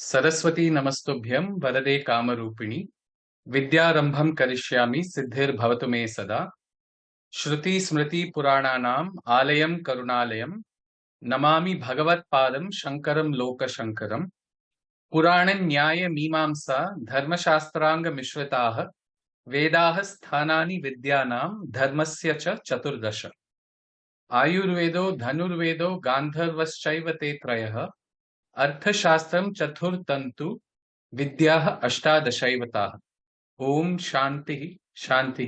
सरस्वती नमस्तुभ्यं वरदे कामरूपिणी विद्यारंभं करिष्यामि सिद्धिर्भवतु मे सदा श्रुति स्मृति पुराणानाम् आलयं करुणालयं नमामि भगवत्पादं शंकरं लोकशंकरं पुराणं न्याय मीमांसा धर्मशास्त्रांग मिश्रिताः वेदाः स्थानानि विद्यानां धर्मस्य च चतुर्दश आयुर्वेदो धनुर्वेदो गान्धर्वश्चैव ते त्रयः अर्थशास्त्रं चतुर्थन्तु विद्याः अष्टादशैवताः ओम शांति शांति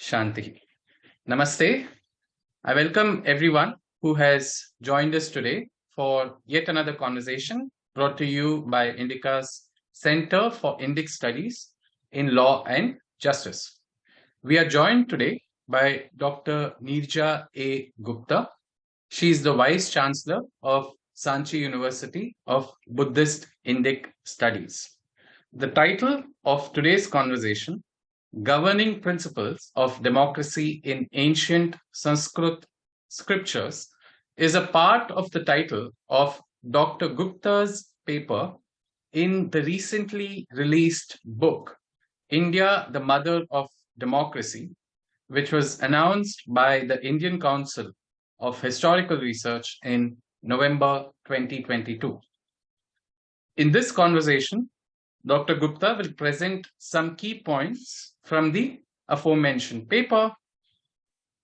shanti. Namaste. I welcome everyone who has joined us today for yet another conversation brought to you by INDICA's Center for Indic Studies in Law and Justice. We are joined today by Dr Neerja A Gupta. She is the Vice Chancellor of Sanchi University of Buddhist-Indic Studies. The title of today's conversation, Governing Principles of Democracy in Ancient Sanskrit Scriptures, is a part of the title of Dr. Gupta's paper in the recently released book, India, the Mother of Democracy, which was announced by the Indian Council of Historical Research in November 2022. In this conversation, Dr. Gupta will present some key points from the aforementioned paper.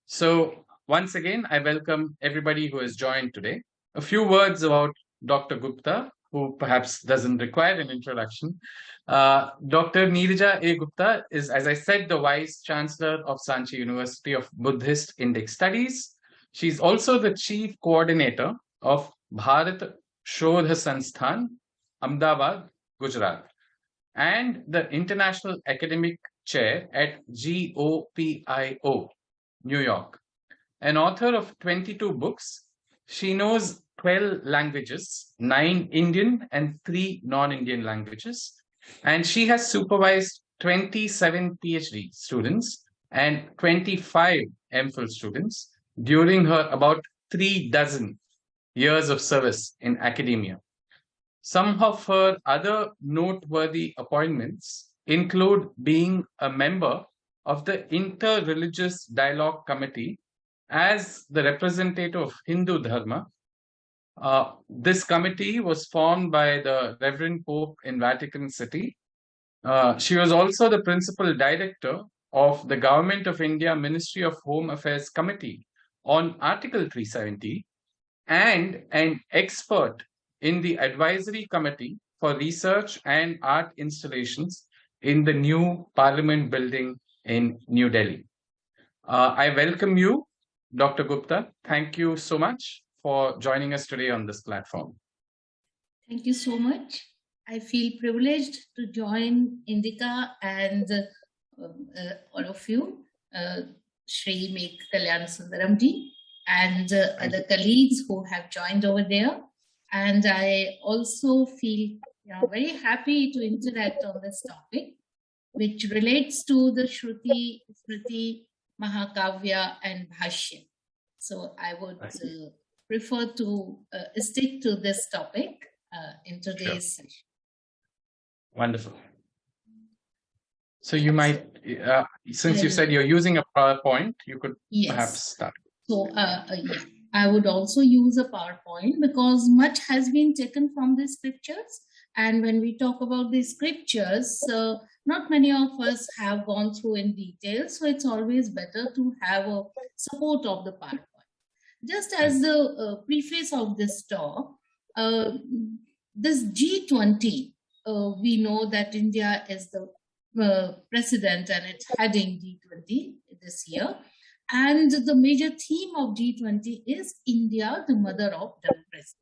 So once again, I welcome everybody who has joined today. A few words about Dr. Gupta, who perhaps doesn't require an introduction. Dr. Neerja A Gupta is, as I said, the Vice Chancellor of Sanchi University of Buddhist-Indic Studies. She's also the Chief Coordinator of Bharat Shodha Sansthan, Ahmedabad, Gujarat, and the International Academic Chair at GOPIO, New York. An author of 22 books, she knows 12 languages, 9 Indian and 3 non-Indian languages, and she has supervised 27 PhD students and 25 MPhil students during her about 36 years of service in academia. Some of her other noteworthy appointments include being a member of the Inter-Religious Dialogue Committee as the representative of Hindu Dharma. This committee was formed by the Reverend Pope in Vatican City. She was also the principal director of the Government of India Ministry of Home Affairs Committee on Article 370 and an expert in the Advisory Committee for Research and Art Installations in the new Parliament building in New Delhi. I welcome you, Dr. Gupta. Thank you so much for joining us today on this platform. Thank you so much. I feel privileged to join INDICA and all of you, Shri Mek Kalyan Sundaramji, and other colleagues who have joined over there. And I also feel very happy to interact on this topic, which relates to the Shruti, Smriti, Mahakavya, and Bhashya. So I would prefer to stick to this topic in today's session. Wonderful. So you might, since you said you're using a PowerPoint, you could perhaps start. So I would also use a PowerPoint because much has been taken from the scriptures. And when we talk about the scriptures, not many of us have gone through in detail. So it's always better to have a support of the PowerPoint. Just as the preface of this talk, this G20, we know that India is the president and it's heading G20 this year. And the major theme of G20 is India, the Mother of Democracy.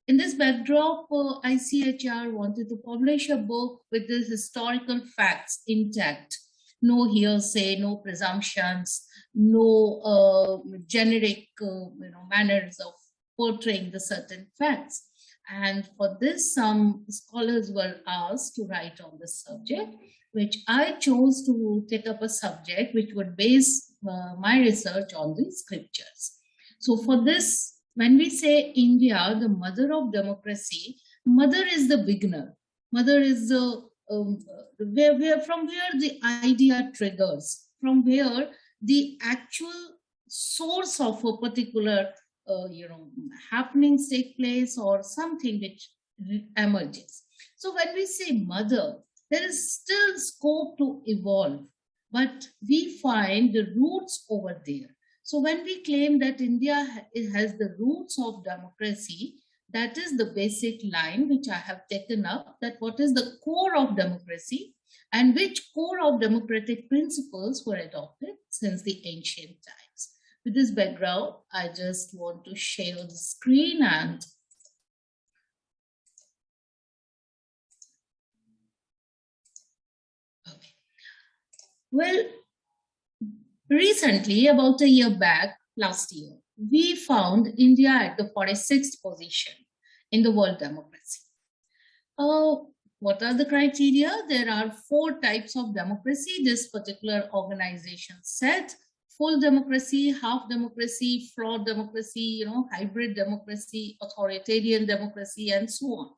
In this backdrop, ICHR wanted to publish a book with the historical facts intact. No hearsay, no presumptions, no generic manners of portraying the certain facts. And for this, some scholars were asked to write on this subject, which I chose to take up a subject which would base my research on the scriptures. So for this, when we say India, the mother of democracy, Mother is the beginner. Mother is the from where the idea triggers, from where the actual source of a particular happenings take place, or something which emerges. So when we say mother, there is still scope to evolve, but we find the roots over there. So when we claim that India has the roots of democracy, that is the basic line which I have taken up, that what is the core of democracy and which core of democratic principles were adopted since the ancient times. With this background, I just want to share the screen and well, recently, about a year back, last year, we found India at the 46th position in the world democracy. What are the criteria? There are 4 types of democracy this particular organization said: full democracy, half democracy, flawed democracy, hybrid democracy, authoritarian democracy, and so on.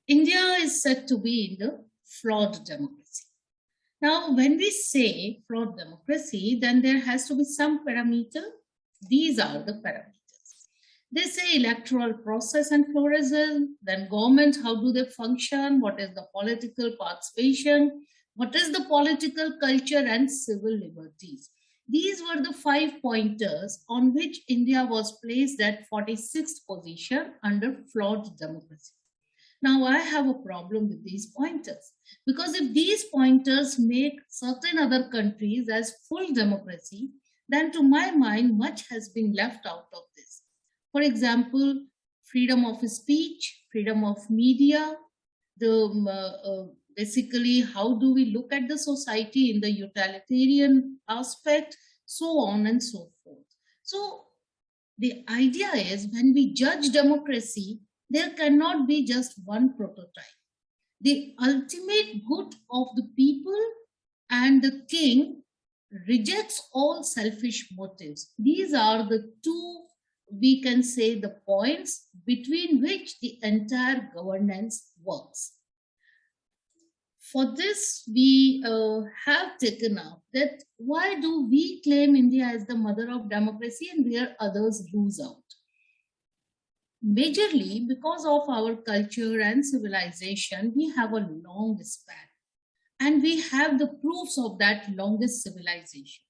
India is said to be in the flawed democracy. Now, when we say flawed democracy, then there has to be some parameter. These are the parameters. They say electoral process and pluralism, then government, how do they function, what is the political participation, what is the political culture, and civil liberties. These were the 5 pointers on which India was placed at 46th position under flawed democracy. Now, I have a problem with these pointers, because if these pointers make certain other countries as full democracy, then to my mind, much has been left out of this. For example, freedom of speech, freedom of media, basically how do we look at the society in the utilitarian aspect, so on and so forth. So the idea is, when we judge democracy, there cannot be just one prototype. The ultimate good of the people and the king rejects all selfish motives. These are the 2, we can say, the points between which the entire governance works. For this, we have taken up that why do we claim India as the mother of democracy and where others lose out? Majorly because of our culture and civilization, we have a long span, and we have the proofs of that longest civilization.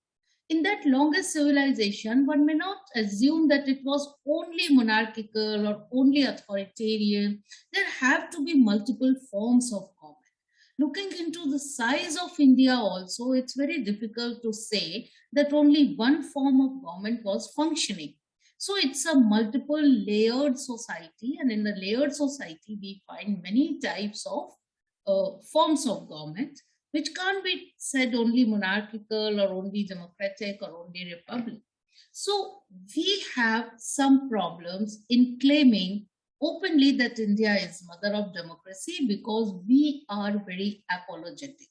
In that longest civilization, one may not assume that it was only monarchical or only authoritarian. There have to be multiple forms of government. Looking into the size of India also, it's very difficult to say that only one form of government was functioning. So it's a multiple layered society, and in the layered society, we find many types of forms of government, which can't be said only monarchical or only democratic or only republic. So we have some problems in claiming openly that India is mother of democracy, because we are very apologetic.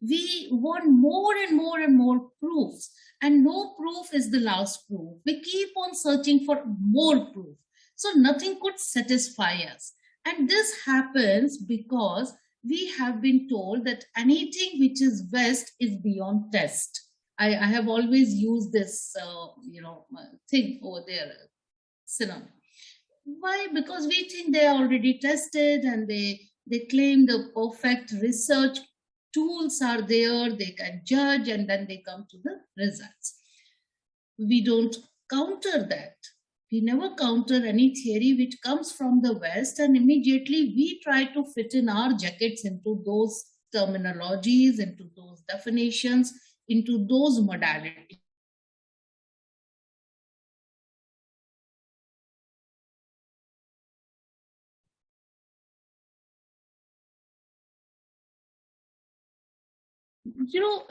We want more and more and more proofs, and no proof is the last proof. We keep on searching for more proof. So nothing could satisfy us. And this happens because we have been told that anything which is best is beyond test. I have always used this, thing over there, synonym. Why? Because we think they are already tested, and they claim the perfect research tools are there, they can judge, and then they come to the results. We don't counter that. We never counter any theory which comes from the West, and immediately we try to fit in our jackets into those terminologies, into those definitions, into those modalities.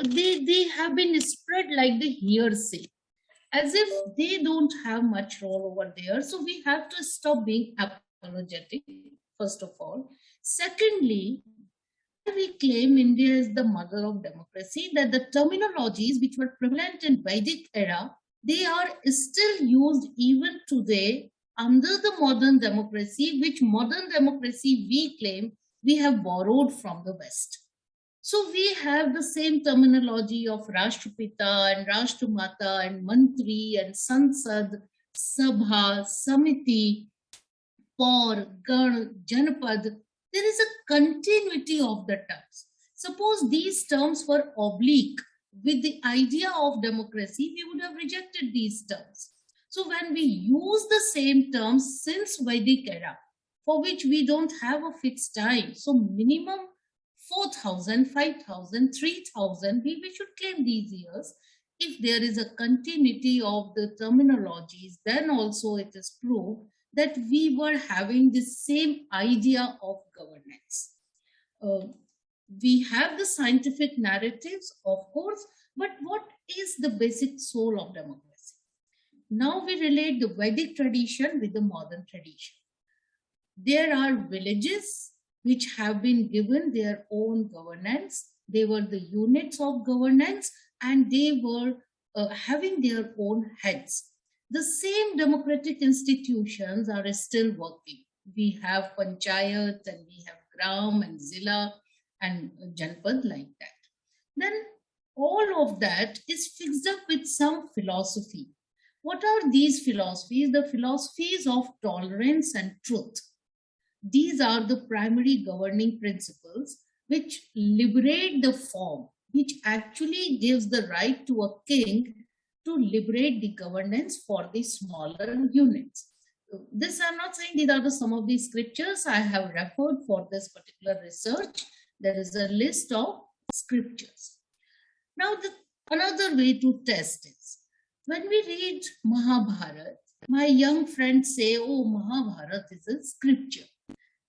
They have been spread like the hearsay, as if they don't have much role over there. So we have to stop being apologetic, first of all. Secondly, we claim India is the mother of democracy, that the terminologies which were prevalent in Vedic era, they are still used even today under the modern democracy, which modern democracy we claim we have borrowed from the West. So we have the same terminology of Rashtrapita and Rashtramata and Mantri and Sansad, Sabha, Samiti, Paur, Gan, Janapad. There is a continuity of the terms. Suppose these terms were oblique with the idea of democracy, we would have rejected these terms. So when we use the same terms since Vedic era, for which we don't have a fixed time, so minimum 4,000, 5,000, 3,000, we should claim these years. If there is a continuity of the terminologies, then also it is proved that we were having the same idea of governance. We have the scientific narratives, of course, but what is the basic soul of democracy? Now we relate the Vedic tradition with the modern tradition. There are villages which have been given their own governance. They were the units of governance and they were having their own heads. The same democratic institutions are still working. We have panchayat and we have gram and zilla and janpad like that. Then all of that is fixed up with some philosophy. What are these philosophies? The philosophies of tolerance and truth. These are the primary governing principles which liberate the form, which actually gives the right to a king to liberate the governance for the smaller units. This I'm not saying these are some of the scriptures I have referred for this particular research. There is a list of scriptures. Now, another way to test is, when we read Mahabharata, my young friends say, oh, Mahabharata is a scripture.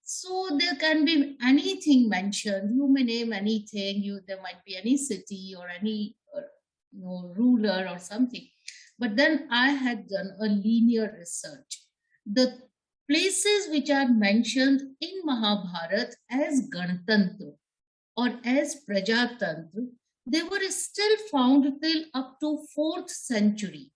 So there can be anything mentioned. You may name anything. There might be any city or any ruler or something. But then I had done a linear research. The places which are mentioned in Mahabharata as Ganatantra or as Prajatantra, they were still found till up to 4th century.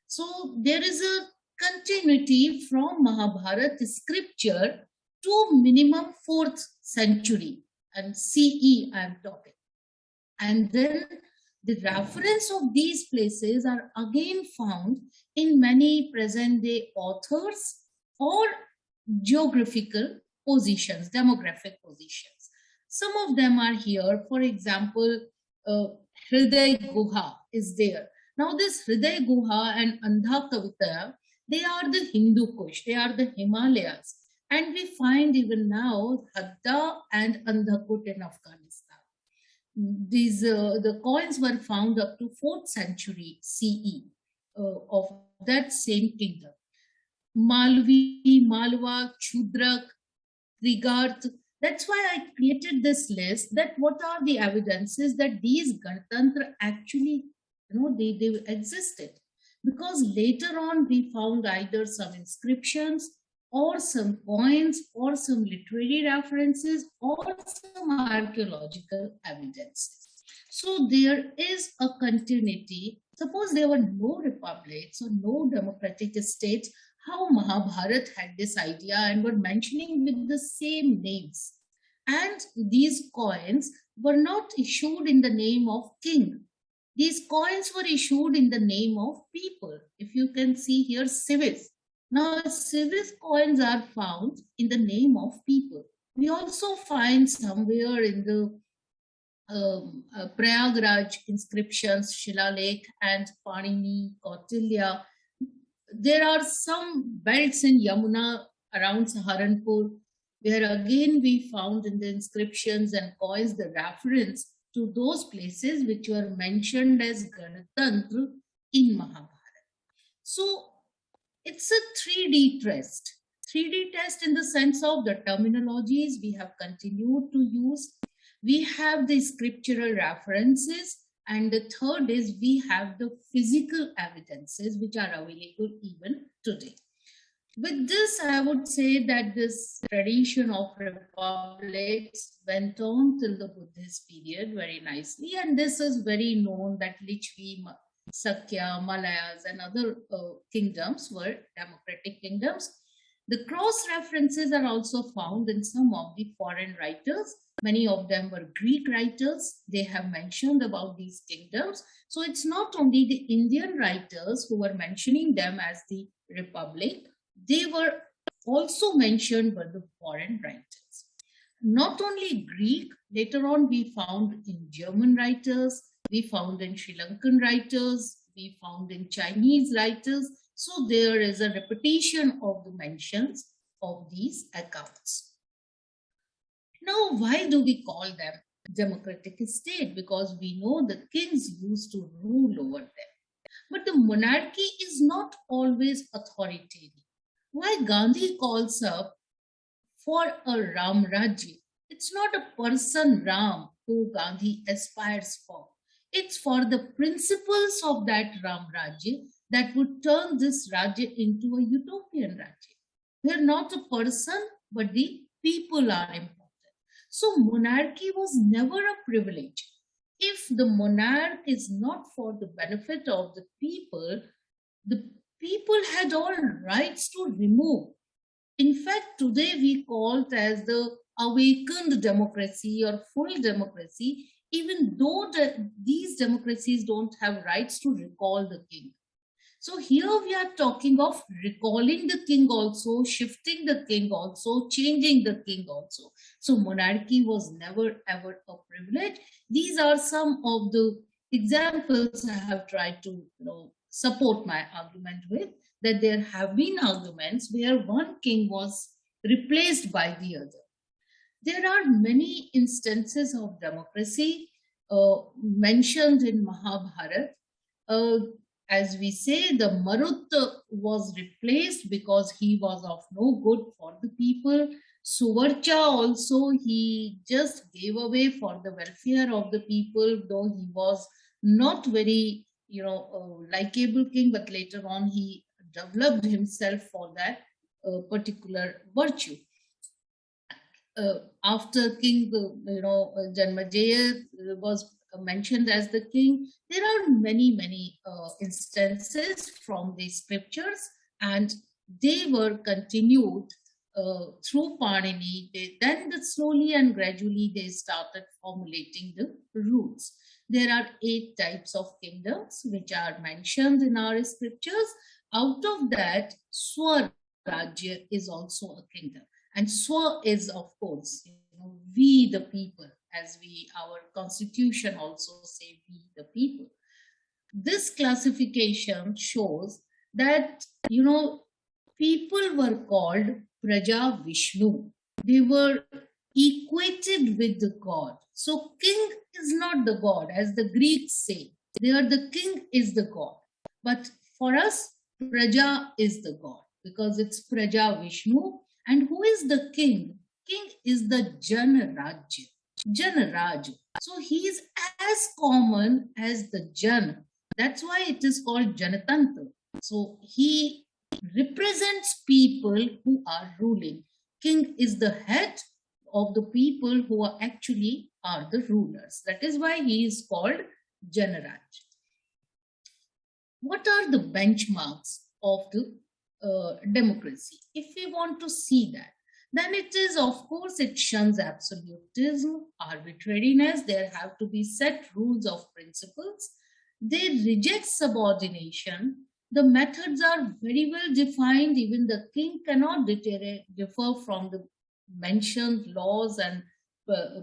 So there is a continuity from Mahabharata scripture to minimum 4th century and CE I am talking. And then the reference of these places are again found in many present day authors or geographical positions, demographic positions. Some of them are here. For example, Hriday Guha is there. Now this Hriday Guha and Andhakavita, they are the Hindu Kush, they are the Himalayas. And we find even now Hadda and Andhakut in Afghanistan. These the coins were found up to 4th century CE of that same kingdom. Malvi, Malwa, Chudrak, Trigarth. That's why I created this list, that what are the evidences that these Ganatantra actually, they existed. Because later on we found either some inscriptions or some coins or some literary references or some archaeological evidences. So there is a continuity. Suppose there were no republics or no democratic states, how Mahabharata had this idea and were mentioning with the same names. And these coins were not issued in the name of king. These coins were issued in the name of people. If you can see here, civis. Now, civis coins are found in the name of people. We also find somewhere in the Prayagraj inscriptions, Shilalekh and Panini, Kautilya. There are some belts in Yamuna around Saharanpur, where again we found in the inscriptions and coins the reference to those places which were mentioned as Ganatantra in Mahabharata. So it's a 3D test. 3D test in the sense of the terminologies we have continued to use. We have the scriptural references. And the third is we have the physical evidences which are available even today. With this, I would say that this tradition of republics went on till the Buddhist period very nicely. And this is very known that Lichvi, Sakya, Malayas and other kingdoms were democratic kingdoms. The cross references are also found in some of the foreign writers. Many of them were Greek writers. They have mentioned about these kingdoms. So it's not only the Indian writers who were mentioning them as the republic, they were also mentioned by the foreign writers. Not only Greek, later on we found in German writers, we found in Sri Lankan writers, we found in Chinese writers. So there is a repetition of the mentions of these accounts. Now, why do we call them democratic state? Because we know the kings used to rule over them. But the monarchy is not always authoritarian. Why Gandhi calls up for a Ram Rajya? It's not a person Ram who Gandhi aspires for. It's for the principles of that Ram Rajya that would turn this Rajya into a utopian Rajya. They're not a person, but the people are important. So monarchy was never a privilege. If the monarch is not for the benefit of the people had all rights to remove. In fact, today we call it as the awakened democracy or full democracy, even though these democracies don't have rights to recall the king. So here we are talking of recalling the king also, shifting the king also, changing the king also. So monarchy was never ever a privilege. These are some of the examples I have tried to support my argument with, that there have been arguments where one king was replaced by the other. There are many instances of democracy mentioned in Mahabharata. As we say, the Marut was replaced because he was of no good for the people. Suvarcha also, he just gave away for the welfare of the people, though he was not very, likable king, but later on he developed himself for that particular virtue. After King, Janmajaya was mentioned as the king, there are many instances from the scriptures, and they were continued through Panini. Then slowly and gradually they started formulating the rules. There are 8 types of kingdoms which are mentioned in our scriptures. Out of that, Swarajya is also a kingdom. And Swa is, of course, we the people, as our constitution also say, we the people. This classification shows that, people were called Praja Vishnu. They were equated with the God. So king is not the God, as the Greeks say. The king is the God. But for us, Praja is the God, because it's Praja Vishnu. And who is the king? King is the Janrajya. Janraj. So he is as common as the Jan. That's why it is called Janatantra. So he represents people who are ruling. King is the head of the people who are actually the rulers. That is why he is called Janraj. What are the benchmarks of the democracy? If we want to see that, then it is, of course, it shuns absolutism, arbitrariness. There have to be set rules of principles. They reject subordination. The methods are very well defined. Even the king cannot differ from the mentioned laws and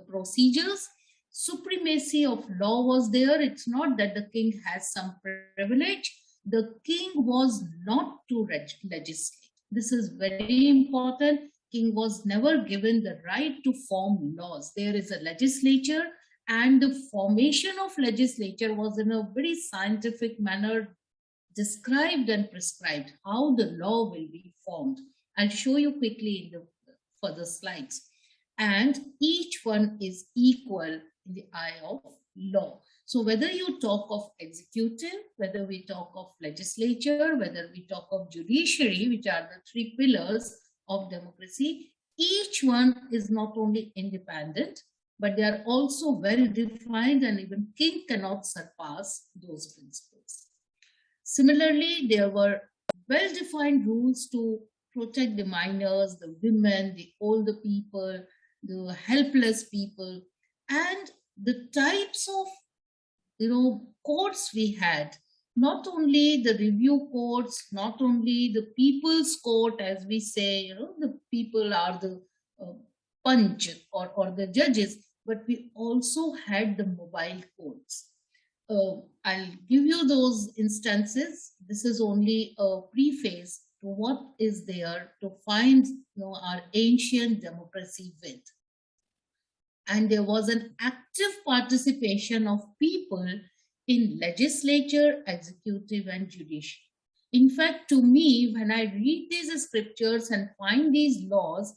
procedures. Supremacy of law was there. It's not that the king has some privilege. The king was not to legislate. This is very important. King was never given the right to form laws. There is a legislature, and the formation of legislature was in a very scientific manner described and prescribed how the law will be formed. I'll show you quickly in the further slides. And each one is equal in the eye of law. So whether you talk of executive, whether we talk of legislature, whether we talk of judiciary, which are the 3 pillars of democracy, each one is not only independent, but they are also well defined, and even king cannot surpass those principles. Similarly, there were well-defined rules to protect the minors, the women, the older people, the helpless people, and the types of courts we had. Not only the review courts, not only the people's court, as we say, the people are the punch or the judges, but we also had the mobile courts. I'll give you those instances. This is only a preface to what is there to find our ancient democracy with. And there was an active participation of people in legislature, executive, and judiciary. In fact, to me, when I read these scriptures and find these laws,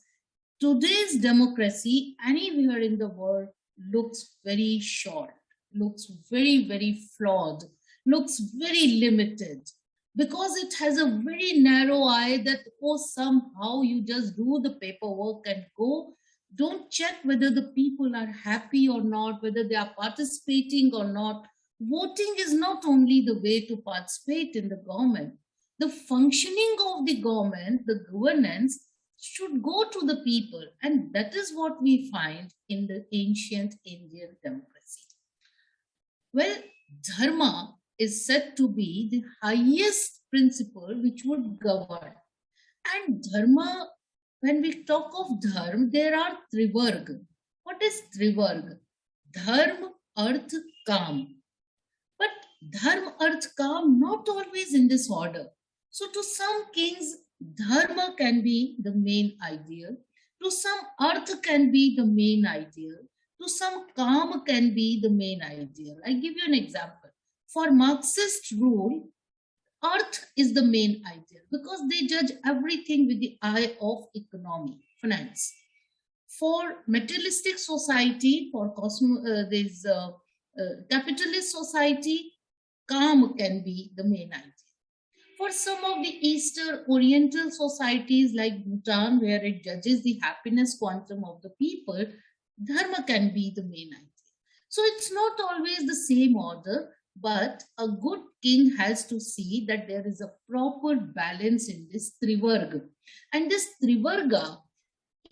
today's democracy anywhere in the world looks very short, looks very, very flawed, looks very limited, because it has a very narrow eye that, somehow you just do the paperwork and go. Don't check whether the people are happy or not, whether they are participating or not. Voting is not only the way to participate in the government. The functioning of the government, the governance, should go to the people. And that is what we find in the ancient Indian democracy. Well, dharma is said to be the highest principle which would govern. And dharma, when we talk of dharma, there are trivarg. What is trivarg? Dharma, arth, kam. But dharma, arth, kam, not always in this order. So to some kings, dharma can be the main ideal. To some, arth can be the main ideal. To some, kam can be the main ideal. I give you an example. For Marxist rule, earth is the main ideal because they judge everything with the eye of economy, finance. For materialistic society, for capitalist society, calm can be the main ideal. For some of the Eastern Oriental societies like Bhutan, where it judges the happiness quantum of the people, dharma can be the main ideal. So it's not always the same order, but a good king has to see that there is a proper balance in this trivarga. And this trivarga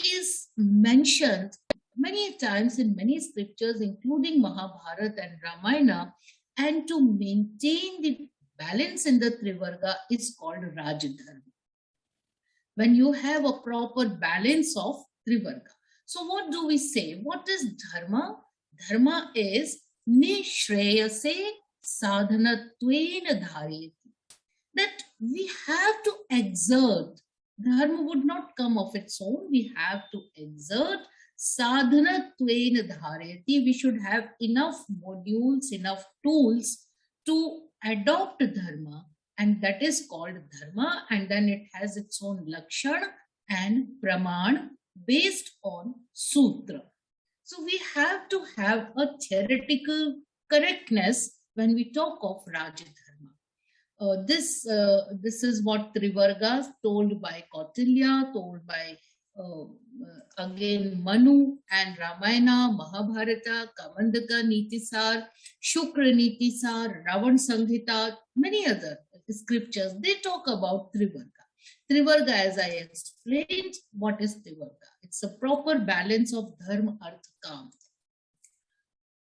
is mentioned many times in many scriptures, including Mahabharata and Ramayana. And to maintain the balance in the trivarga is called Rajadharma. When you have a proper balance of trivarga. So what do we say? What is dharma? Dharma is nishreyase sadhanatvena dhareti. That we have to exert. Dharma would not come of its own. We have to exert sadhanatvena dhareti. We should have enough modules, enough tools to adopt dharma, and that is called dharma, and then it has its own lakshan and praman based on sutra. So we have to have a theoretical correctness when we talk of Rajadharma. This is what Trivarga told by Kautilya, told by again Manu and Ramayana, Mahabharata, Kamandaka Nitisar, Shukra Nitisar, Ravan Sanghita, many other scriptures, they talk about Trivarga. Trivarga, as I explained, what is Trivarga? It's a proper balance of dharma, arth, kam.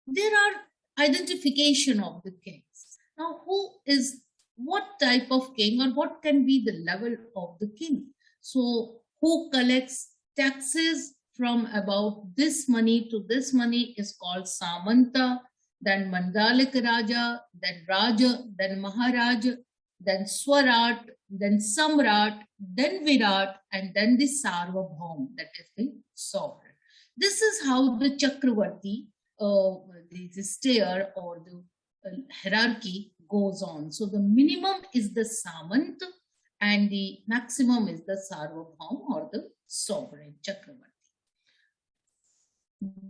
There are identification of the kings. Now, what type of king or what can be the level of the king? So, who collects taxes from about this money to this money is called Samanta, then Mandalik Raja, then Raja, then Maharaja, then Swarat, then Samrat, then Virat, and then the Sarvabhaum, that is the sovereign. This is how the Chakravarti, the stair or the hierarchy goes on. So the minimum is the Samant and the maximum is the Sarvabhaum or the sovereign Chakravarti.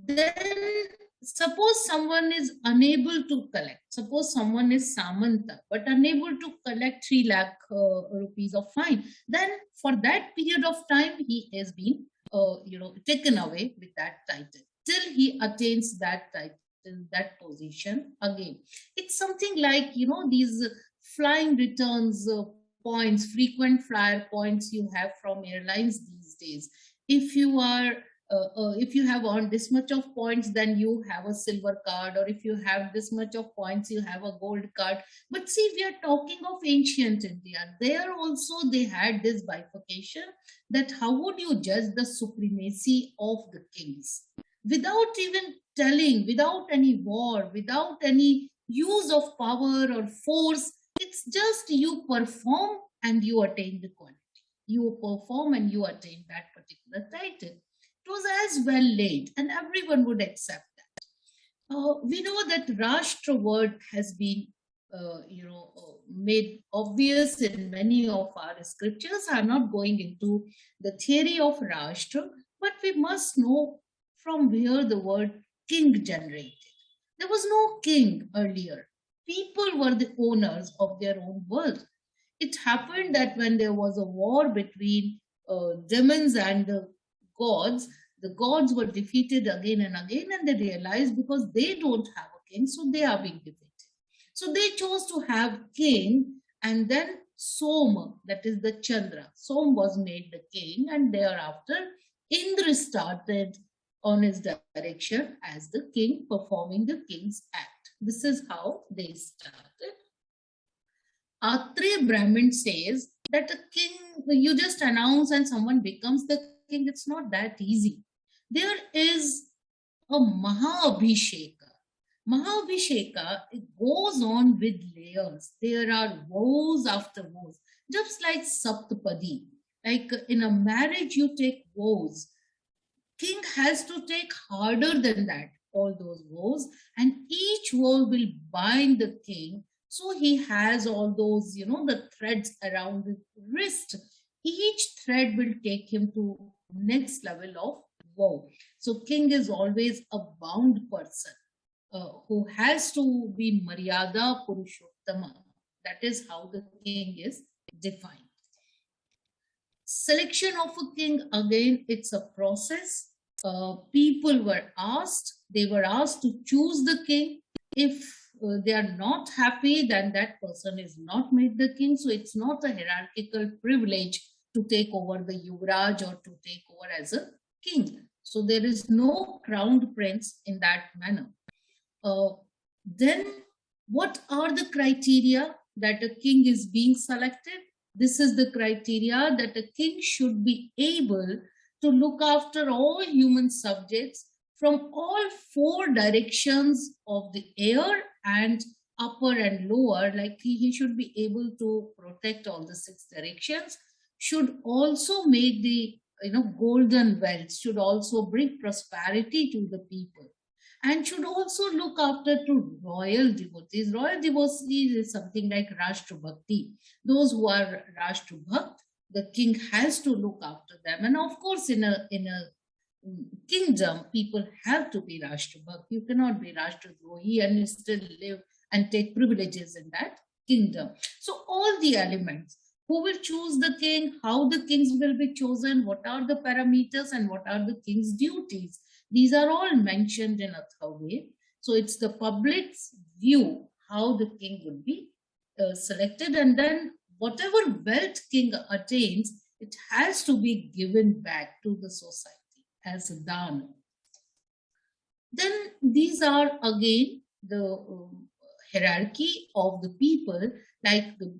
Then suppose someone is unable to collect, suppose someone is Samanta but unable to collect 3 lakh rupees of fine, then for that period of time he has been taken away with that title till he attains that title, that position again. It's something like these flying returns points, frequent flyer points you have from airlines these days. If you are if you have earned this much of points, then you have a silver card, or if you have this much of points, you have a gold card. But see, we are talking of ancient India. There also they had this bifurcation, that how would you judge the supremacy of the kings without even telling, without any war, without any use of power or force. It's just you perform and you attain the quality. You perform and you attain that particular title. It was as well laid, and everyone would accept that. We know that Rashtra word has been, made obvious in many of our scriptures. I'm not going into the theory of Rashtra, but we must know from where the word king generated. There was no king earlier. People were the owners of their own world. It happened that when there was a war between demons and the gods were defeated again and again, and they realized because they don't have a king, so they are being defeated. So they chose to have king, and then Soma, that is the Chandra. Som was made the king, and thereafter Indra started on his direction as the king, performing the king's act. This is how they started. Atre Brahmin says that a king, you just announce and someone becomes the king. It's not that easy. There is a Mahabhisheka. Mahabhisheka, it goes on with layers. There are vows after vows, just like Saptapadi. Like in a marriage, you take vows. King has to take harder than that, all those vows, and each vow will bind the king. So he has all those, the threads around his wrist. Each thread will take him to next level of vow. So king is always a bound person who has to be Maryada Purushottama. That is how the king is defined. Selection of a king, again, it's a process. People were asked, they were asked to choose the king. If they are not happy, then that person is not made the king. So it's not a hierarchical privilege to take over the Yuvraj or to take over as a king. So there is no crowned prince in that manner. Then what are the criteria that a king is being selected? This is the criteria that a king should be able to look after all human subjects from all four directions of the air and upper and lower. Like he should be able to protect all the six directions, should also make the golden wealth, should also bring prosperity to the people, and should also look after to royal devotees. Royal devotees is something like Rashtra Bhakti. Those who are Rashtra Bhakt, the king has to look after them. And of course, in a kingdom, people have to be Rashtra Bhakt. You cannot be Rashtra Drohi and still live and take privileges in that kingdom. So all the elements, who will choose the king, how the kings will be chosen, what are the parameters, and what are the king's duties. These are all mentioned in a third way. So it's the public's view how the king would be selected, and then whatever wealth king attains, it has to be given back to the society as a dana. Then these are again the hierarchy of the people. Like the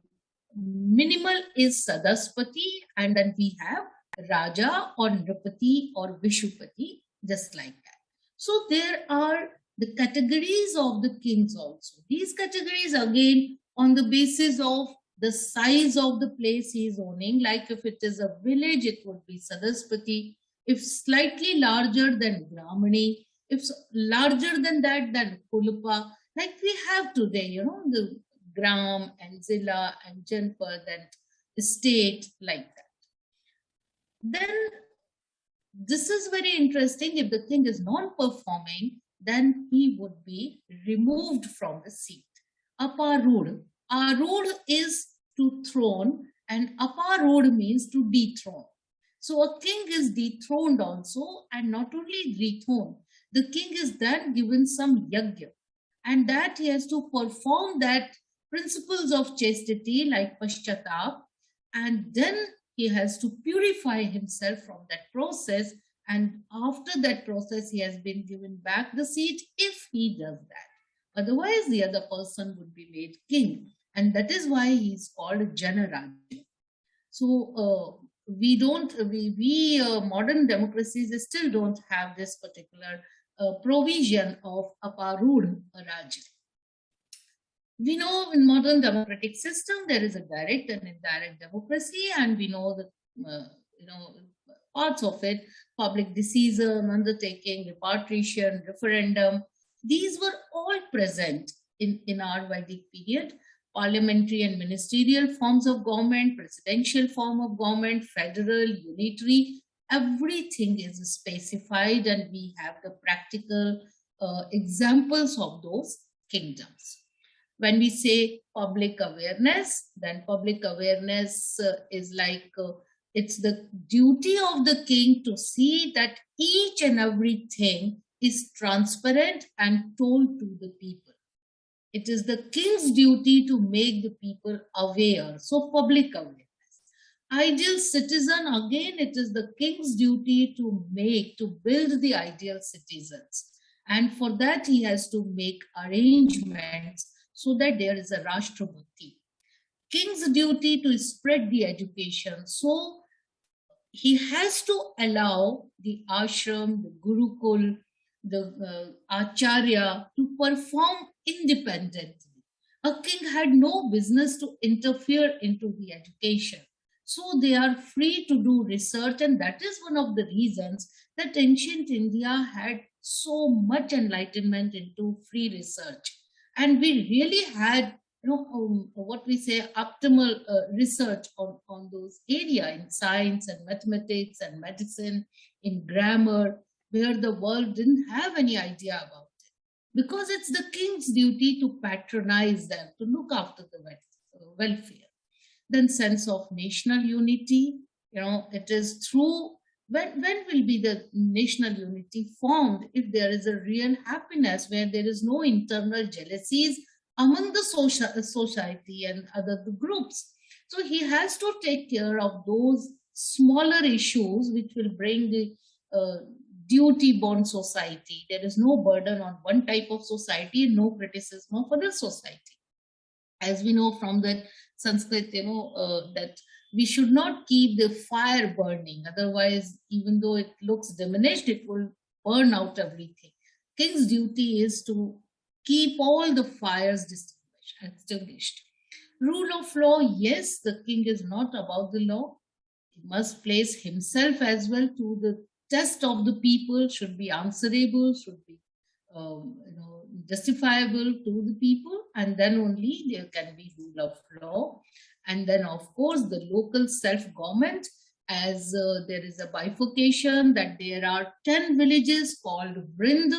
minimal is Sadaspati, and then we have Raja or Nripati or Vishupati, just like that. So there are the categories of the kings also. These categories again on the basis of the size of the place he is owning. Like if it is a village, it would be Sadaspati. If slightly larger, then Brahmani. If larger than that, then Kulpa. Like we have today, the Gram and Zilla and Janpad and state, like that. Then this is very interesting. If the king is non-performing, then he would be removed from the seat. Aparud. Arud is to throne, and aparud means to dethrone. So a king is dethroned also, and not only dethroned, the king is then given some yajna, and that he has to perform that principles of chastity like paschatap, and then he has to purify himself from that process, and after that process he has been given back the seat if he does that. Otherwise the other person would be made king, and that is why he is called Janarajya. So we modern democracies still don't have this particular provision of Aparud Raj. We know in modern democratic system there is a direct and indirect democracy, and we know the parts of it: public decision, undertaking, repatriation, referendum. These were all present in our Vedic period. Parliamentary and ministerial forms of government, presidential form of government, federal, unitary, everything is specified, and we have the practical examples of those kingdoms. When we say public awareness, then public awareness is like it's the duty of the king to see that each and everything is transparent and told to the people. It is the king's duty to make the people aware. So public awareness. Ideal citizen, again, it is the king's duty to build the ideal citizens. And for that, he has to make arrangements so that there is a Rashtra Bhakti. King's duty to spread the education. So he has to allow the ashram, the gurukul, the acharya to perform independently. A king had no business to interfere into the education. So they are free to do research, and that is one of the reasons that ancient India had so much enlightenment into free research. And we really had, what we say, optimal research on those areas in science and mathematics and medicine, in grammar, where the world didn't have any idea about it. Because it's the king's duty to patronize them, to look after the welfare. Then sense of national unity, it is through, when will be the national unity formed? If there is a real happiness, where there is no internal jealousies among the society and other groups. So he has to take care of those smaller issues which will bring the duty-born society. There is no burden on one type of society, no criticism of other society. As we know from the Sanskrit, that we should not keep the fire burning. Otherwise, even though it looks diminished, it will burn out everything. King's duty is to keep all the fires extinguished. Rule of law, yes, the king is not above the law. He must place himself as well to the test of the people, should be answerable, should be justifiable to the people, and then only there can be rule of law. And then, of course, the local self-government, as there is a bifurcation that there are 10 villages called Vrind,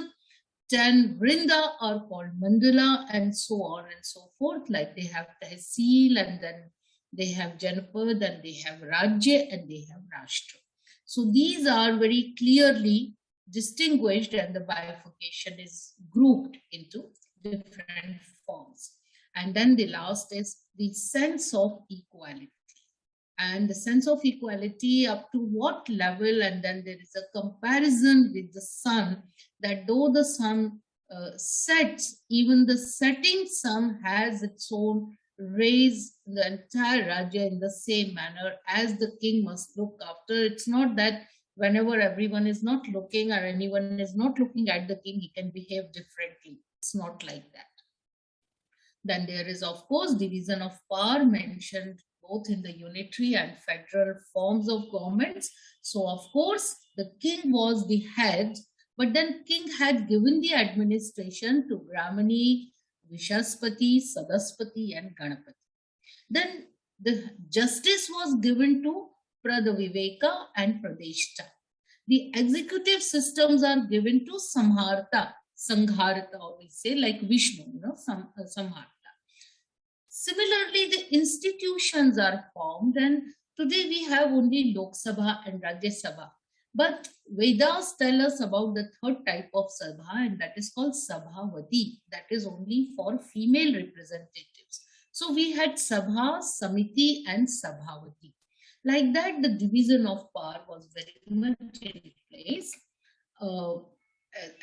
10 Vrinda are called Mandala, and so on and so forth. Like they have Tehsil, and then they have Janpad, and they have Rajya, and they have Rashtra. So these are very clearly distinguished, and the bifurcation is grouped into different forms. And then the last is the sense of equality. And the sense of equality up to what level, and then there is a comparison with the sun, that though the sun sets, even the setting sun has its own rays, the entire Rajya in the same manner as the king must look after. It's not that whenever everyone is not looking or anyone is not looking at the king, he can behave differently. It's not like that. Then there is, of course, division of power mentioned both in the unitary and federal forms of governments. So, of course, the king was the head, but then king had given the administration to Brahmani, Vishaspati, Sadaspati, and Ganapati. Then the justice was given to Pradaviveka and Pradeshta. The executive systems are given to Samharta, Sangharta, or we say like Vishnu, Samharta. Similarly, the institutions are formed, and today we have only Lok Sabha and Rajya Sabha. But Vedas tell us about the third type of Sabha, and that is called Sabhavati. That is only for female representatives. So we had Sabha, Samiti and Sabhavati. Like that, the division of power was very much in place.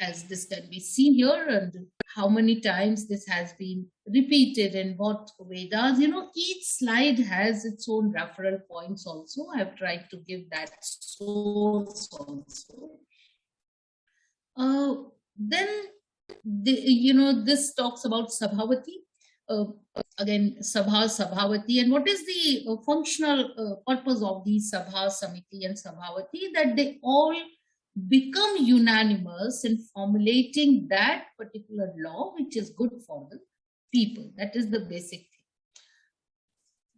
As this can be seen here, and how many times this has been repeated in what Vedas. Each slide has its own referral points also. I have tried to give that source also. Then, this talks about Sabhavati. Again, Sabha, Sabhavati. And what is the functional purpose of these Sabha, Samiti and Sabhavati? That they all become unanimous in formulating that particular law which is good for the people. That is the basic thing.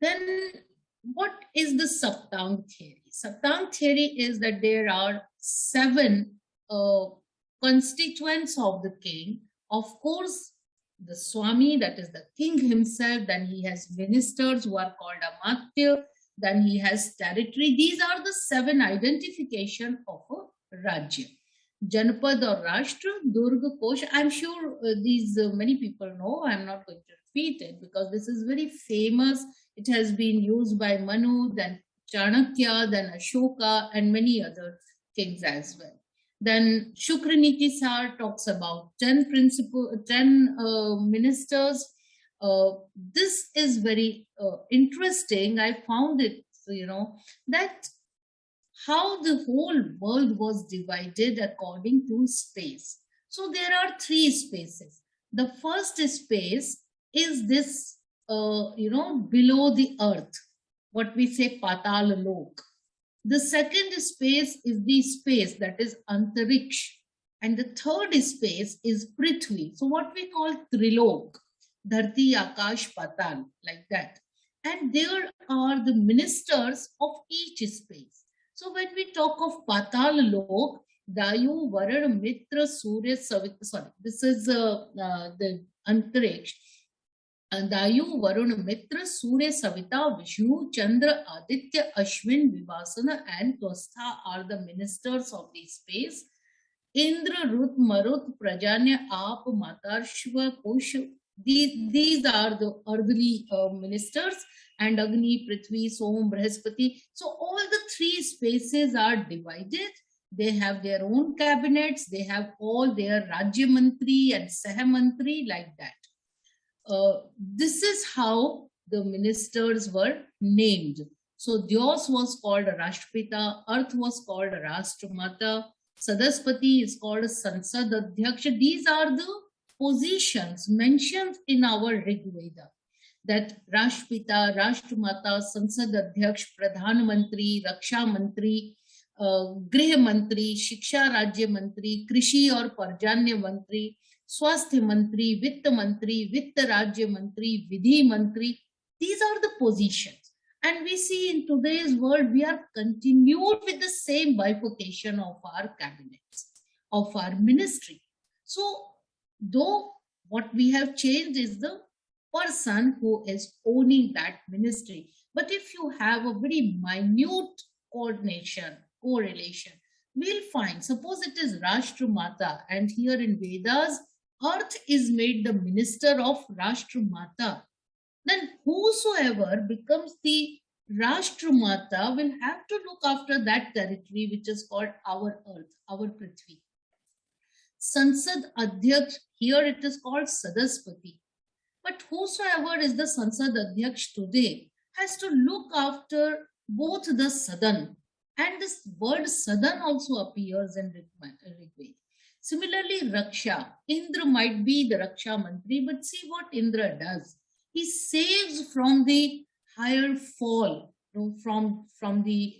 Then what is the Saptang theory? Saptang theory is that there are 7 constituents of the king. Of course, the Swami, that is the king himself. Then he has ministers who are called Amatya. Then he has territory. These are the 7 identification of a Rajya. Janpad or Rashtra, Durga, Kosh. I'm sure these many people know. I'm not going to repeat it because this is very famous. It has been used by Manu, then Chanakya, then Ashoka, and many other kings as well. Then Shukraniti Sar talks about 10 ministers. This is very interesting. I found it, that how the whole world was divided according to space. So there are 3 spaces. The first space is this, below the earth, what we say Patal Lok. The second space is the space that is Antariksh. And the third space is Prithvi. So what we call Trilok, Dharti, Akash, Patal, like that. And there are the ministers of each space. So when we talk of Patal Lok, Dayu, Varun, Mitra, Surya, Savita, this is the Antariksh. Dayu, Varun, Mitra, Surya, Savita, Vishnu, Chandra, Aditya, Ashwin, Vivasana and Twastha are the ministers of the space. Indra, Rut, Marut, Prajanya, Aap, Matarshva, Kush. These are the earthly ministers, and Agni, Prithvi, Som, Brihaspati. So all the 3 spaces are divided. They have their own cabinets. They have all their Rajya Mantri and Saha Mantri, like that. This is how the ministers were named. So Dios was called Rashtrapita, Earth was called Rashtramata, Sadaspati is called Sansad Adhyaksha. These are the positions mentioned in our Rig Veda, that Rashtrapita, Rashtramata, Sansad Adhyaksh, Pradhan Mantri, Raksha Mantri, Grih Mantri, Shiksha Rajya Mantri, Krishi or Parjanya Mantri, Swasthya Mantri, Vitta Mantri, Vitta Rajya Mantri, Vidhi Mantri. These are the positions. And we see in today's world, we are continued with the same bifurcation of our cabinets, of our ministry. So, though what we have changed is the person who is owning that ministry. But if you have a very minute coordination, correlation, we'll find, suppose it is Rashtramata, and here in Vedas, Earth is made the minister of Rashtramata. Then whosoever becomes the Rashtramata will have to look after that territory which is called our Earth, our Prithvi. Sansad Adhyaksh, here it is called Sadaspati. But whosoever is the Sansad Adhyaksh today has to look after both the Sadan, and this word Sadan also appears in Rigveda. Similarly, Raksha, Indra might be the Raksha Mantri, but see what Indra does. He saves from the higher fall, from the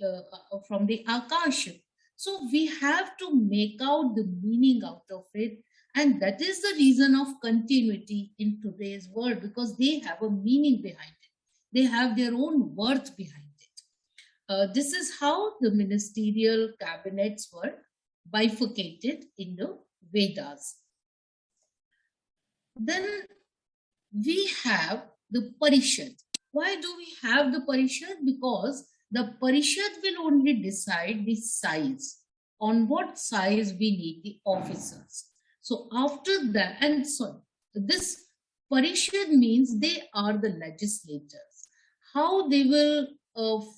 Akash. So we have to make out the meaning out of it, and that is the reason of continuity in today's world, because they have a meaning behind it. They have their own worth behind it. This is how the ministerial cabinets were bifurcated in the Vedas. Then we have the Parishad. Why do we have the Parishad? Because the Parishad will only decide the size, on what size we need the officers. So after that, and so this Parishad means they are the legislators. How they will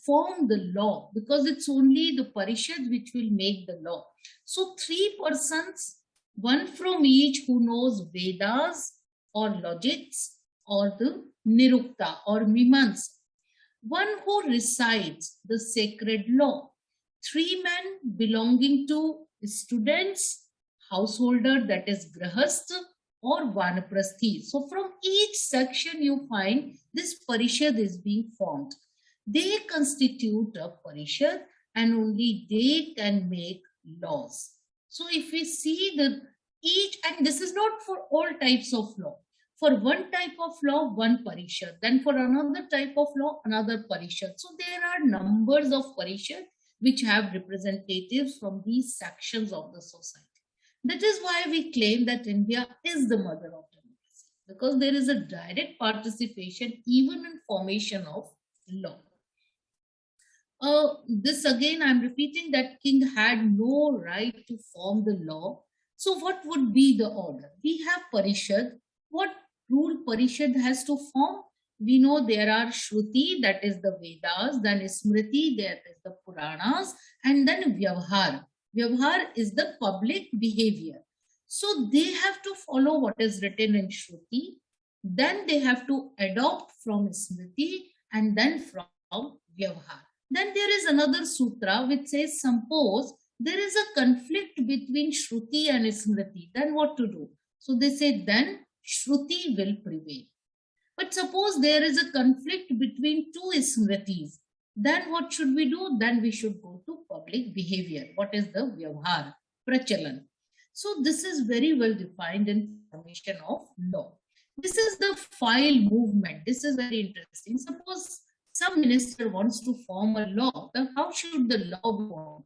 form the law, because it's only the Parishad which will make the law. So 3 persons, one from each who knows Vedas or logics or the Nirukta or Mimamsa, one who recites the sacred law, 3 men belonging to students, householder, that is grahast, or vanaprasthi. So from each section you find this parishad is being formed. They constitute a parishad and only they can make laws. So if we see the each, and this is not for all types of law. For one type of law, one parishad. Then for another type of law, another parishad. So there are numbers of parishad which have representatives from these sections of the society. That is why we claim that India is the mother of democracy, because there is a direct participation even in formation of law. This again, I'm repeating that king had no right to form the law. So what would be the order? We have Parishad. What rule Parishad has to form? We know there are Shruti, that is the Vedas, then Smriti, that is the Puranas, and then Vyavhar. Vyavhar is the public behavior. So they have to follow what is written in Shruti, then they have to adopt from Smriti, and then from Vyavhar. Then there is another sutra which says, suppose there is a conflict between Shruti and Smriti, then what to do? So they say, then Shruti will prevail. But suppose there is a conflict between 2 Smritis, then what should we do? Then we should go to public behavior. What is the Vyavhar, Prachalan? So this is very well defined in formation of law. This is the file movement. This is very interesting. Suppose some minister wants to form a law, then how should the law be formed?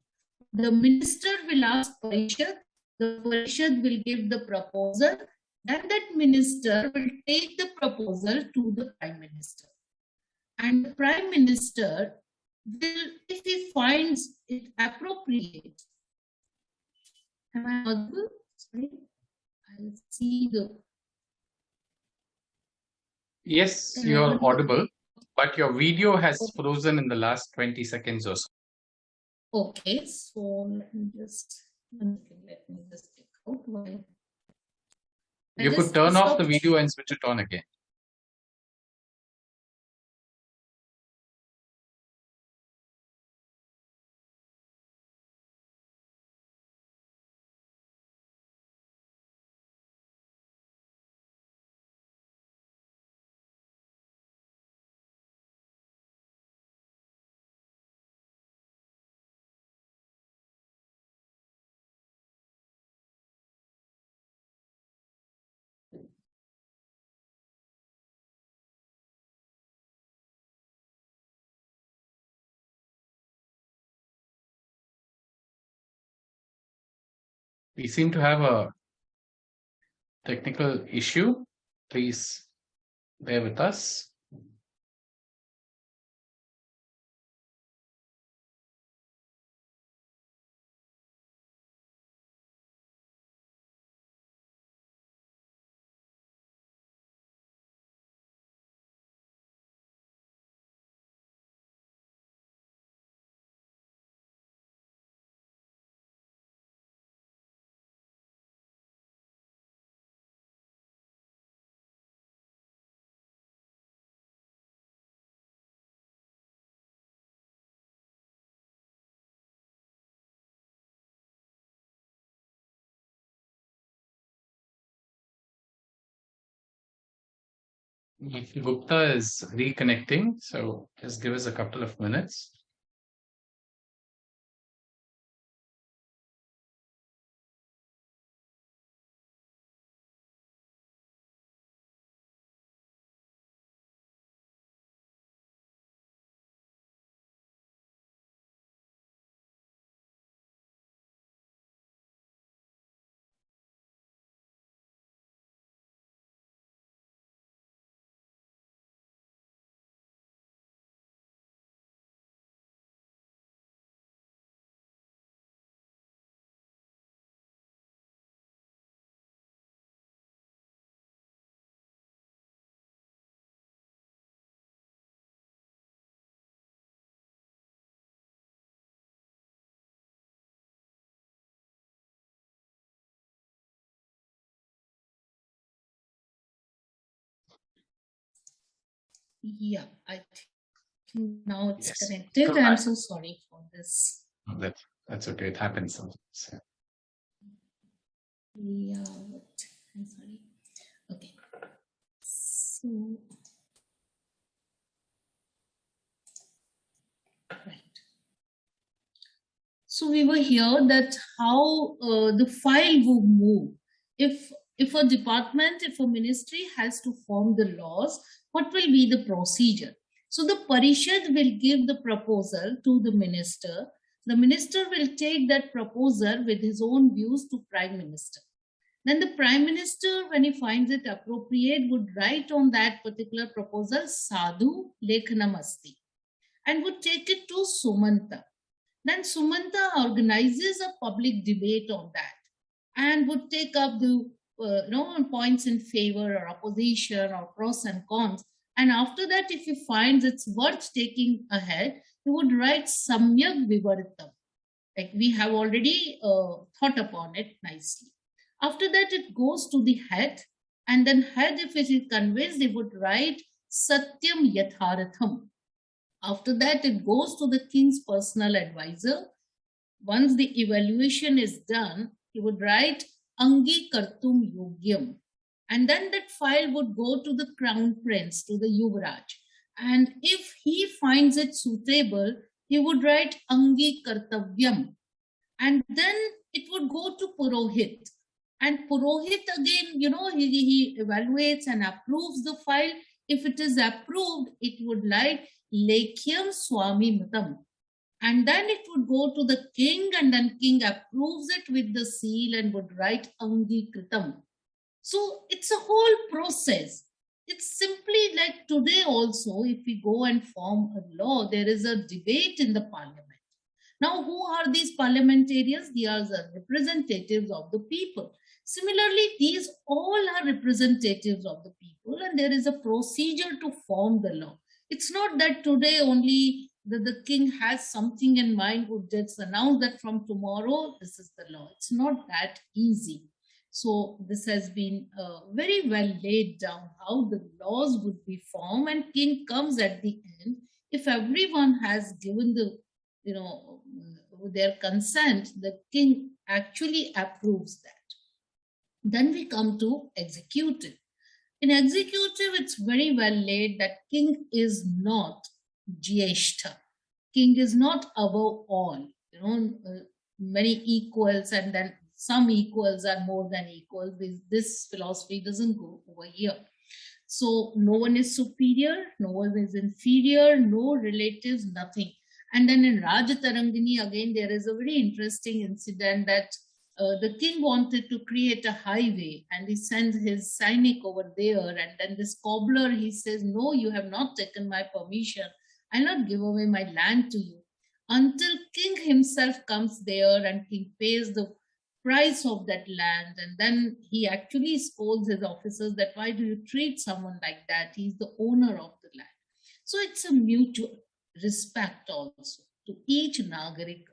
The minister will ask Parishad, the Parishad will give the proposal, then that minister will take the proposal to the Prime Minister. And the Prime Minister will, if he finds it appropriate, am I audible? Sorry, I'll see the... Yes, you're audible, but your video has frozen in the last 20 seconds or so. Okay, so let me just take out while... You could turn off the video and switch it on again. We seem to have a technical issue. Please bear with us. Gupta is reconnecting, so just give us a couple of minutes. Yeah, I think now it's Yes. connected. So I'm so sorry for this. that's okay. It happens sometimes. Yeah. Yeah, but I'm sorry. Okay. So, right. So we were here that how the file will move. If a department, if a ministry has to form the laws, what will be the procedure? So the Parishad will give the proposal to the minister. The minister will take that proposal with his own views to Prime Minister. Then the Prime Minister, when he finds it appropriate, would write on that particular proposal Sadhu Lekhanamasti and would take it to Sumanta. Then Sumanta organizes a public debate on that and would take up the points in favor or opposition or pros and cons. And after that, if he finds it's worth taking ahead, he would write Samyak Vivaritam. Like we have already thought upon it nicely. After that, it goes to the head, and then head, if it is convinced, he would write Satyam Yathartham. After that, it goes to the king's personal advisor. Once the evaluation is done, he would write Angi Kartum Yogyam. And then that file would go to the crown prince, to the Yuvraj. And if he finds it suitable, he would write Angi Kartavyam. And then it would go to Purohit. And Purohit again, he evaluates and approves the file. If it is approved, it would like Lekhyam Swami Matam. And then it would go to the king, and then king approves it with the seal and would write Angi Kritam. So it's a whole process. It's simply like today also, if we go and form a law, there is a debate in the parliament. Now, who are these parliamentarians? They are the representatives of the people. Similarly, these all are representatives of the people, and there is a procedure to form the law. It's not that today only the king has something in mind, would just announce that from tomorrow, this is the law. It's not that easy. So this has been very well laid down how the laws would be formed, and king comes at the end. If everyone has given the, their consent, the king actually approves that. Then we come to executive. In executive, it's very well laid that king is not Jyeshtha. King is not above all. Many equals, and then some equals are more than equals. This philosophy doesn't go over here. So no one is superior, no one is inferior, no relatives, nothing. And then in Rajatarangini, again, there is a very interesting incident that the king wanted to create a highway, and he sends his Sainik over there. And then this cobbler, he says, no, you have not taken my permission. I'll not give away my land to you. Until king himself comes there, and king pays the price of that land. And then he actually scolds his officers that why do you treat someone like that? He's the owner of the land. So it's a mutual respect also to each Nagarik.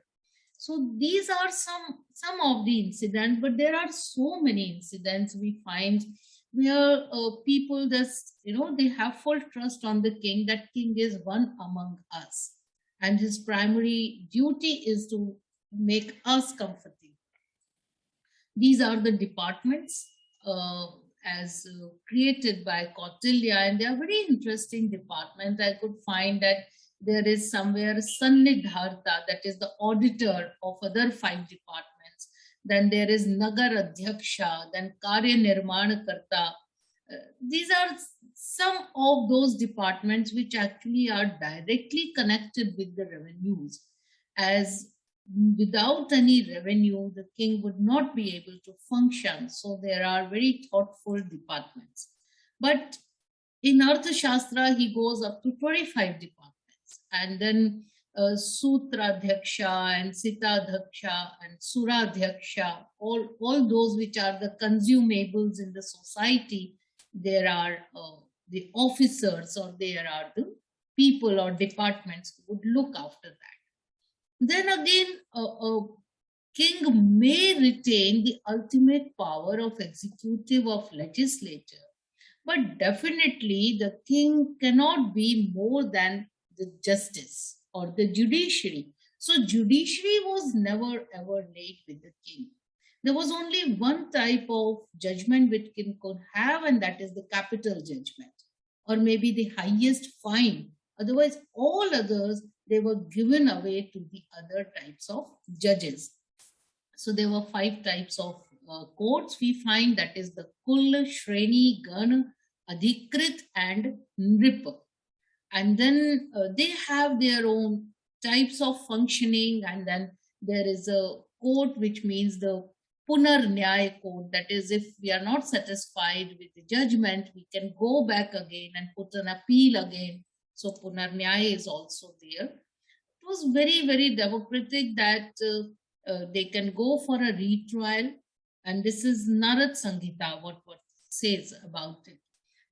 So these are some of the incidents, but there are so many incidents we find where people just, they have full trust on the king, that king is one among us. And his primary duty is to make us comfortable. These are the departments as created by Kautilya, and they are very interesting departments. I could find that there is somewhere Sannidharta, that is the auditor of other 5 departments. Then there is Nagar Adhyaksha, then Karya Nirmanakarta. These are some of those departments which actually are directly connected with the revenues. As without any revenue, the king would not be able to function. So there are very thoughtful departments. But in Arthashastra, he goes up to 25 departments. And then Sutradhyaksha and Sitadhyaksha and Suradhyaksha, all those which are the consumables in the society, there are the officers, or there are the people or departments who would look after that. Then again, a king may retain the ultimate power of executive, of legislature, But definitely the king cannot be more than the justice or the judiciary. So judiciary was never ever laid with the king. There was only one type of judgment which king could have, and that is the capital judgment, or maybe the highest fine. Otherwise, all others they were given away to the other types of judges. So there were five types of courts we find, that is the Kul, Shreni, Gan, Adhikrit, and Nrip. And then they have their own types of functioning, and then there is a court which means the Punar Nyaya court, that is, if we are not satisfied with the judgment, we can go back again and put an appeal again. So Punar Nyaya is also there. It was very, very democratic that they can go for a retrial, and this is Narad Sanghita, what says about it.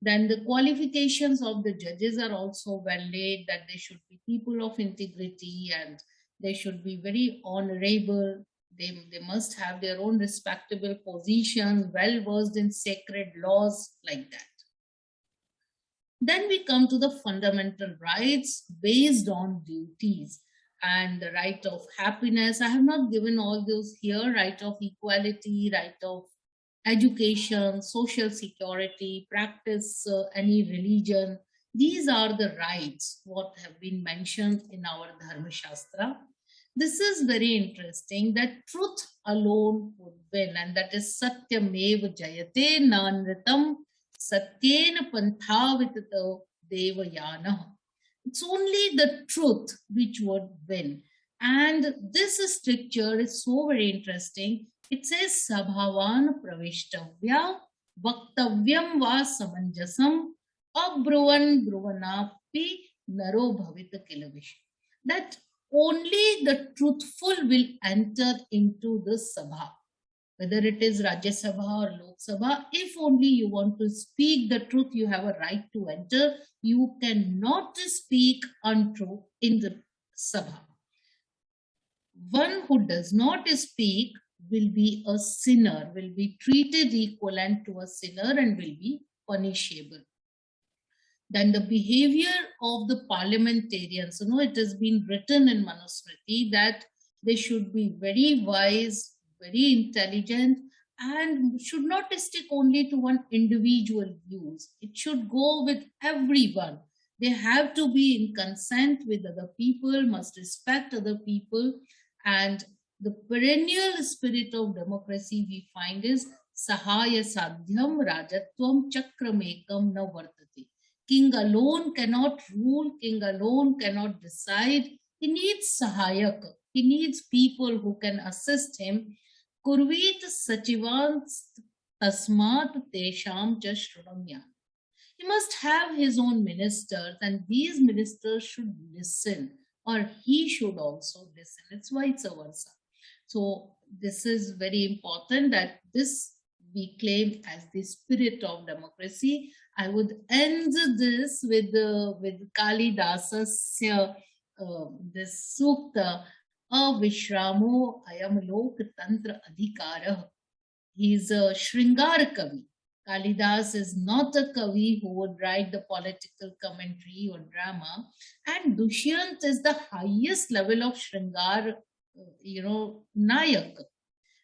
Then the qualifications of the judges are also well laid, that they should be people of integrity and they should be very honorable. They must have their own respectable position, well versed in sacred laws, like that. Then we come to the fundamental rights based on duties, and the right of happiness. I have not given all those here: right of equality, right of education, social security, practice any religion. These are the rights what have been mentioned in our Dharma Shastra. This is very interesting, that truth alone would win, and that is Satyamev Jayate Nanritam Satyena Panthavitato Devayana. It's only the truth which would win. And this scripture is so very interesting. It says Sabhavan Praveshtavya Vaktavyam Va Samanjasam Abruvan Bruvanapi Naro Bhavita Kilavish. That only the truthful will enter into the Sabha, whether it is Rajya Sabha or Lok Sabha. If only you want to speak the truth, you have a right to enter. You cannot speak untruth in the Sabha. One who does not speak will be a sinner, will be treated equivalent to a sinner, and will be punishable. Then the behavior of the parliamentarians, it has been written in Manusmriti that they should be very wise, very intelligent, and should not stick only to one individual views. It should go with everyone. They have to be in consent with other people, must respect other people. And the perennial spirit of democracy we find is Sahaya Sadhyam Rajatvam Chakramekam Na Vartate. King alone cannot rule, king alone cannot decide. He needs Sahayak. He needs people who can assist him. Kurvit Sachivan Tasmat Tesham Jashrunamyan. He must have his own ministers, and these ministers should listen, or he should also listen. It's vice versa. So this is very important, that this we claim as the spirit of democracy. I would end this with Kalidasa's this sukta, Avishramo Ayam Lok Tantra Adhikara. He is a Shringar Kavi. Kalidas is not a Kavi who would write the political commentary or drama. And Dushyant is the highest level of Shringar, Nayak.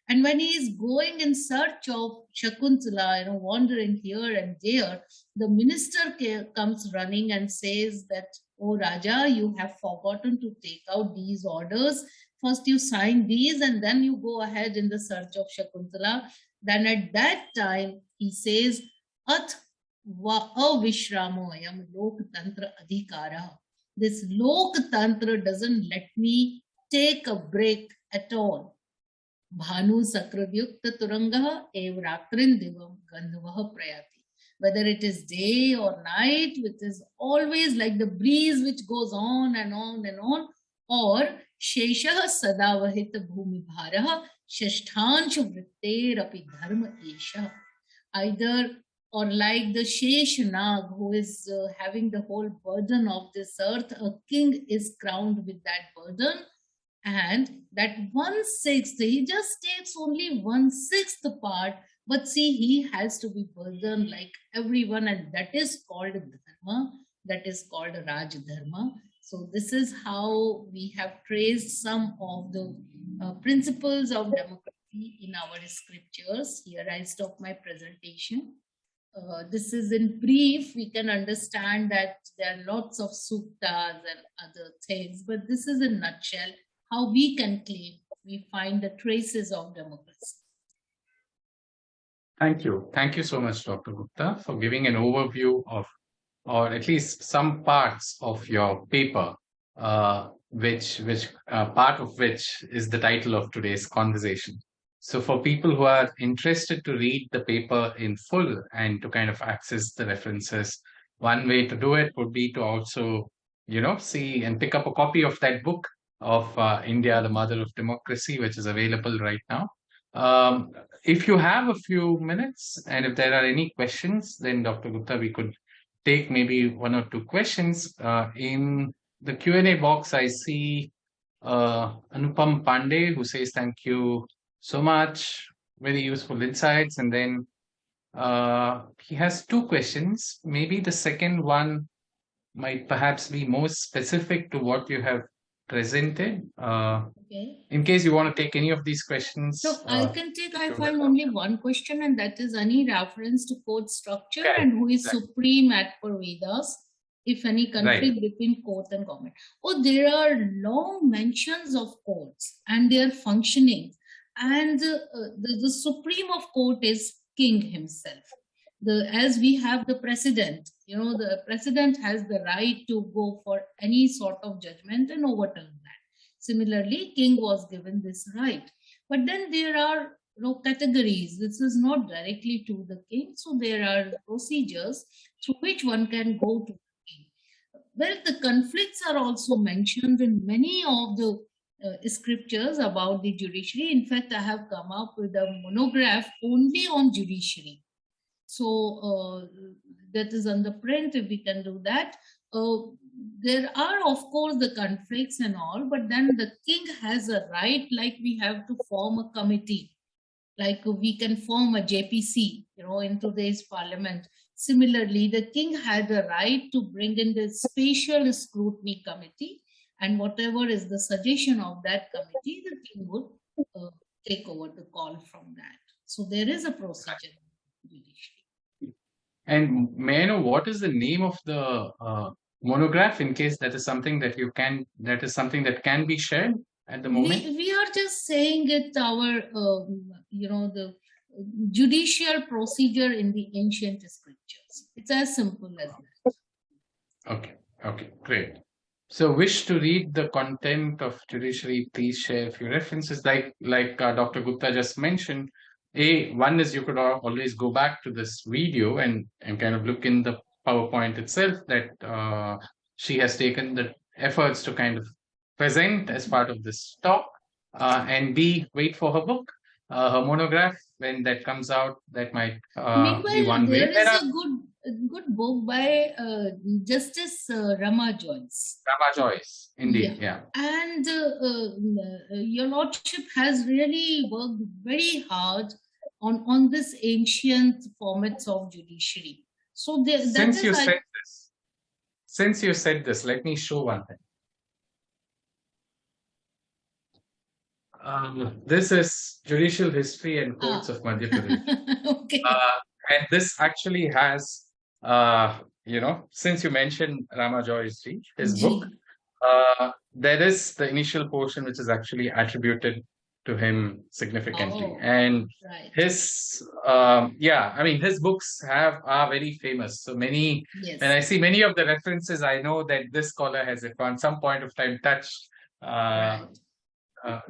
And when he is going in search of Shakuntala, wandering here and there, the minister comes running and says that, "Oh Raja, you have forgotten to take out these orders. First you sign these and then you go ahead in the search of Shakuntala." Then at that time, he says, "At avishramoyam lok tantra adhikara." This lok tantra doesn't let me take a break at all. Bhanu sakravyukta turanga evratrin divam gandhavaha prayati. Whether it is day or night, which is always like the breeze which goes on and on and on, or shesha sadavahita bhumi bharaha shashthanshu vritterapi dharma esha. Either, or like the Sheshanag who is having the whole burden of this earth, a king is crowned with that burden, and that 1/6, he just takes only 1/6 part But see, he has to be burdened like everyone, and that is called dharma, that is called Raj Dharma. So this is how we have traced some of the principles of democracy in our scriptures. Here I stop my presentation. This is in brief. We can understand that there are lots of suktas and other things, but this is in nutshell how we can claim we find the traces of democracy. Thank you. Thank you so much, Dr. Gupta, for giving an overview of, or at least some parts of your paper, which part of which is the title of today's conversation. So for people who are interested to read the paper in full and to kind of access the references, one way to do it would be to also, see and pick up a copy of that book of India, the Mother of Democracy, which is available right now. If you have a few minutes and if there are any questions, then Dr. Gupta, we could take maybe one or two questions. In the Q&A box, I see Anupam Pandey, who says thank you so much, very useful insights. And then he has two questions. Maybe the second one might perhaps be more specific to what you have presented. Okay. In case you want to take any of these questions. So I can take, I find only one question, and that is any reference to court structure and who is supreme at per Vedas, if any conflict between court and government. Oh, there are long mentions of courts and their functioning. And the supreme of court is king himself. As we have the president, the president has the right to go for any sort of judgment and overturn that. Similarly, king was given this right. But then there are categories. This is not directly to the king. So there are procedures through which one can go to the king. Well, the conflicts are also mentioned in many of the scriptures about the judiciary. In fact, I have come up with a monograph only on judiciary. So that is on the print, if we can do that. There are, of course, the conflicts and all, but then the king has a right, like we have to form a committee, like we can form a JPC, in today's parliament. Similarly, the king had a right to bring in the special scrutiny committee, and whatever is the suggestion of that committee, the king would take over the call from that. So there is a procedure. And may I know what is the name of the monograph, in case that is something that that can be shared at the moment? We are just saying it our the judicial procedure in the ancient scriptures. It's as simple as that. Okay, great. So wish to read the content of judiciary, please share a few references like Dr. Gupta just mentioned. One is you could always go back to this video and kind of look in the PowerPoint itself that she has taken the efforts to kind of present as part of this talk. And B, wait for her book, her monograph, when that comes out. That might be one way. There is a good book by Justice Rama Joyce. Rama Joyce, indeed, yeah. And your lordship has really worked very hard on this ancient formats of judiciary. So since you said this, let me show one thing. This is Judicial History and Courts of Madhya Pradesh. Okay. And this actually has, since you mentioned Rama Joyce ji, his book, there is the initial portion which is actually attributed to him significantly. And his, his books are very famous. So many, when I see many of the references, I know that this scholar has at some point of time touched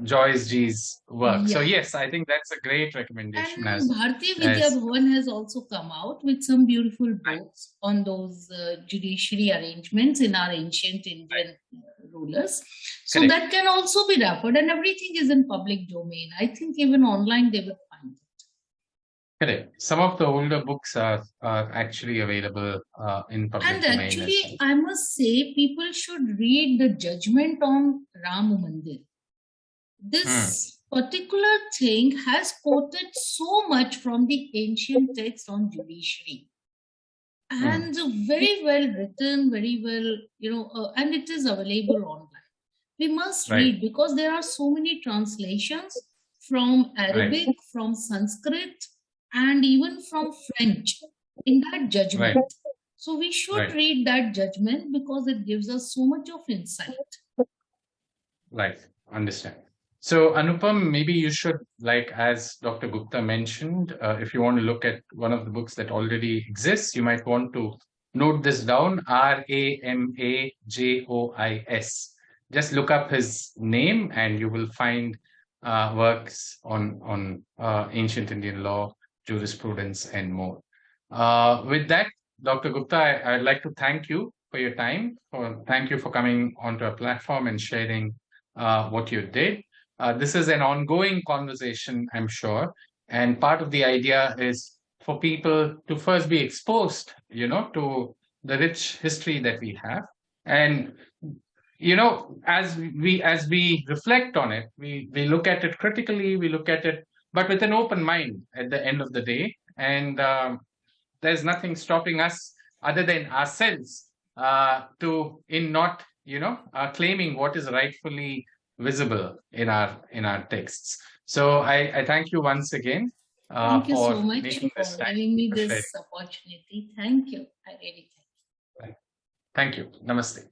Joyce G's work. So yes, I think that's a great recommendation. And Bharatiya Vidya Bhavan has also come out with some beautiful books on those judiciary arrangements in our ancient Indian rulers. So that can also be referred, and everything is in public domain. I think even online they will find it. Correct. Some of the older books are actually available in public domain. And actually, I must say, people should read the judgment on Ram Mandir. This particular thing has quoted so much from the ancient text on judiciary, and very well written, very well, and it is available online. We must Right. read because there are so many translations from Arabic, Right. from Sanskrit, and even from French in that judgment. Right. So we should Right. read that judgment because it gives us so much of insight. Right. Understand. So, Anupam, maybe you should, like, as Dr. Gupta mentioned, if you want to look at one of the books that already exists, you might want to note this down, Ramajois. Just look up his name and you will find works on ancient Indian law, jurisprudence, and more. With that, Dr. Gupta, I'd like to thank you for your time. Thank you for coming onto our platform and sharing what you did. This is an ongoing conversation, I'm sure. And part of the idea is for people to first be exposed, to the rich history that we have. And, as we reflect on it, we look at it critically, we look at it, but with an open mind at the end of the day. And there's nothing stopping us other than ourselves in not claiming what is rightfully visible in our texts. So I thank you once again Thank you so for much making for this time giving me to share. this opportunity. Thank you. I really thank you. Thank you. Namaste.